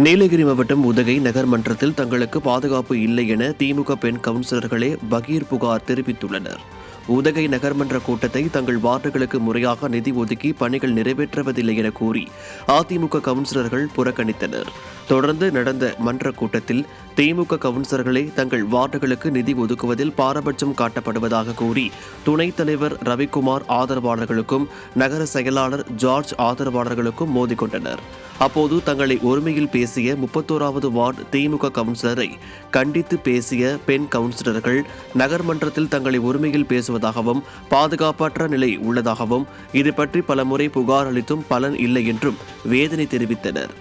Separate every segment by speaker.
Speaker 1: நீலகிரி மாவட்டம் உதகை நகர்மன்றத்தில் தங்களுக்கு பாதுகாப்பு இல்லை என திமுக பெண் கவுன்சிலர்களே பகீர் புகார் தெரிவித்துள்ளனர். உதகை நகர்மன்ற கூட்டத்தை தங்கள் வார்டுகளுக்கு முறையாக நிதி ஒதுக்கி பணிகள் நிறைவேற்றுவதில்லை என கூறி அதிமுக கவுன்சிலர்கள் புறக்கணித்தனர். தொடர்ந்து நடந்த மன்ற கூட்டத்தில் திமுக கவுன்சிலர்களே தங்கள் வார்டுகளுக்கு நிதி ஒதுக்குவதில் பாரபட்சம் காட்டப்படுவதாக கூறி துணைத் தலைவர் ரவிக்குமார் ஆதரவாளர்களுக்கும் நகர செயலாளர் ஜார்ஜ் ஆதரவாளர்களுக்கும் மோதிக்கொண்டனர். அப்போது தங்களை ஒருமையில் பேசிய 31வது வார்டு திமுக கவுன்சிலரை கண்டித்து பேசிய பெண் கவுன்சிலர்கள் நகர்மன்றத்தில் தங்களை ஒருமையில் பேசுவதாகவும் பாதுகாப்பற்ற நிலை உள்ளதாகவும் இது பற்றி பலமுறை புகார் அளித்தும் பலன் இல்லை என்றும் வேதனை தெரிவித்தனர்.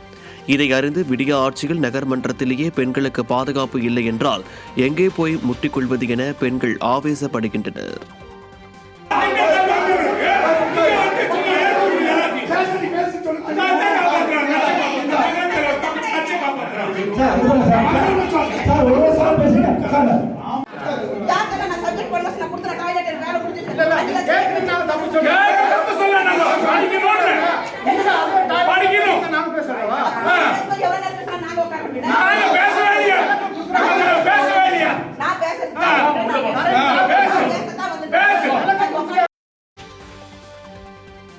Speaker 1: இதை அறிந்து விடிய ஆட்சியில் நகர்மன்றத்திலேயே பெண்களுக்கு பாதுகாப்பு இல்லை என்றால் எங்கே போய் முட்டிக்கொள்வது என பெண்கள் ஆவேசப்படுகின்றனர்.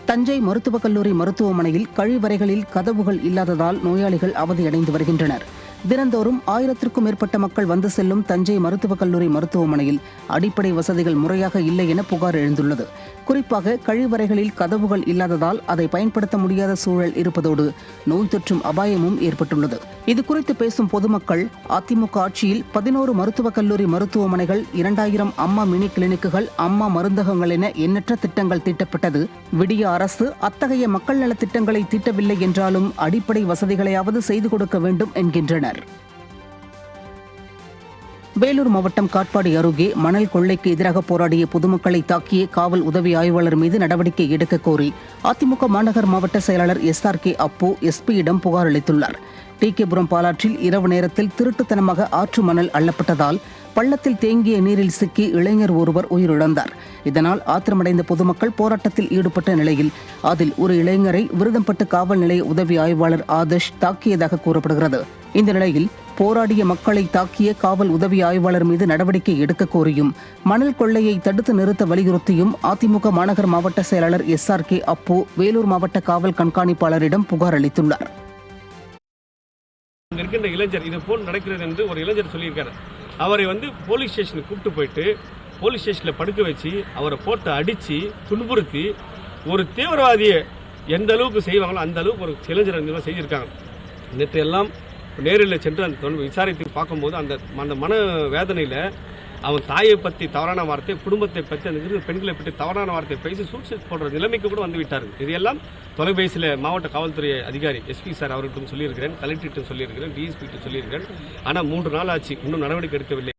Speaker 2: தஞ்சை மருத்துவக் கல்லூரி மருத்துவமனையில் கழிவறைகளில் கதவுகள் இல்லாததால் நோயாளிகள் அவதியடைந்து வருகின்றனர். தினந்தோறும் 1000க்கும் மேற்பட்ட மக்கள் வந்து செல்லும் தஞ்சை மருத்துவக் கல்லூரி மருத்துவமனையில் அடிப்படை வசதிகள் முறையாக இல்லை என புகார் எழுந்துள்ளது. குறிப்பாக கழிவறைகளில் கதவுகள் இல்லாததால் அதை பயன்படுத்த முடியாத சூழல் இருப்பதோடு நோய் தொற்றும் அபாயமும் ஏற்பட்டுள்ளது. இதுகுறித்து பேசும் பொதுமக்கள் அதிமுக ஆட்சியில் 11 மருத்துவக் கல்லூரி மருத்துவமனைகள், 2000 அம்மா மினி கிளினிக்குகள், அம்மா மருந்தகங்கள் என எண்ணற்ற திட்டங்கள் தீட்டப்பட்டது. விடிய அரசு அத்தகைய மக்கள் நல திட்டங்களை தீட்டவில்லை என்றாலும் அடிப்படை வசதிகளையாவது செய்து கொடுக்க வேண்டும் என்கின்றனர். வேலூர் மாவட்டம் காட்பாடி அருகே மணல் கொள்ளைக்கு எதிராக போராடிய பொதுமக்களை தாக்கிய காவல் உதவி ஆய்வாளர் மீது நடவடிக்கை எடுக்க கோரி அதிமுக மாநகர் மாவட்ட செயலாளர் SRK அப்பு எஸ்பியிடம் புகார் அளித்துள்ளார். டிகேபுரம் பாலாற்றில் இரவு நேரத்தில் திருட்டுத்தனமாக ஆற்று மணல் அள்ளப்பட்டதால் பள்ளத்தில் தேங்கிய நீரில் சிக்கி இளைஞர் ஒருவர் உயிரிழந்தார். இதனால் ஆத்திரமடைந்த பொதுமக்கள் போராட்டத்தில் ஈடுபட்ட நிலையில் அதில் ஒரு இளைஞரை விருதம்பட்டு காவல் நிலைய உதவி ஆய்வாளர் ஆதர்ஷ் தாக்கியதாக கூறப்படுகிறது. இந்த நிலையில் போராடிய மக்களை தாக்கிய காவல் உதவி ஆய்வாளர் மீது நடவடிக்கை எடுக்க கோரியும் மணல் கொள்ளையை தடுத்து நிறுத்த வலியுறுத்தியும் அதிமுக மாநகர் மாவட்ட செயலாளர் SRK அப்பு வேலூர் மாவட்ட காவல் கண்காணிப்பாளரிடம் புகார் அளித்துள்ளார்.
Speaker 3: இருக்கின்ற இளைஞர் இது போல் நடக்கிறது என்று ஒரு இளைஞர் சொல்லியிருக்காரு. அவரை போலீஸ் ஸ்டேஷனுக்கு கூப்பிட்டு போயிட்டு போலீஸ் ஸ்டேஷனில் படுக்க வச்சு அவரை போட்டு அடித்து துன்புறுத்தி ஒரு தீவிரவாதியை எந்த அளவுக்கு செய்வாங்களோ அந்த அளவுக்கு ஒரு இளைஞர் செஞ்சிருக்காங்க. நேற்று எல்லாம் நேரில் சென்று அந்த விசாரித்து பார்க்கும்போது அந்த மன வேதனையில் அவன் தாயை பற்றி தவறான வார்த்தை, குடும்பத்தை பற்றி அந்த பெண்களை பற்றி தவறான வார்த்தை பேசி சூழ்ச்சி போடுற நிலைமைக்கு கூட வந்து விட்டார்கள். இதையெல்லாம் தொலைபேசியில் மாவட்ட காவல்துறை அதிகாரி SP சார் அவர்கிட்டும் சொல்லியிருக்கிறேன், கலெக்டர்கிட்டும் சொல்லியிருக்கிறேன், DSP கிட்ட சொல்லியிருக்கிறேன். ஆனால் 3 நாள் ஆச்சு, இன்னும் நடவடிக்கை எடுக்கவில்லை.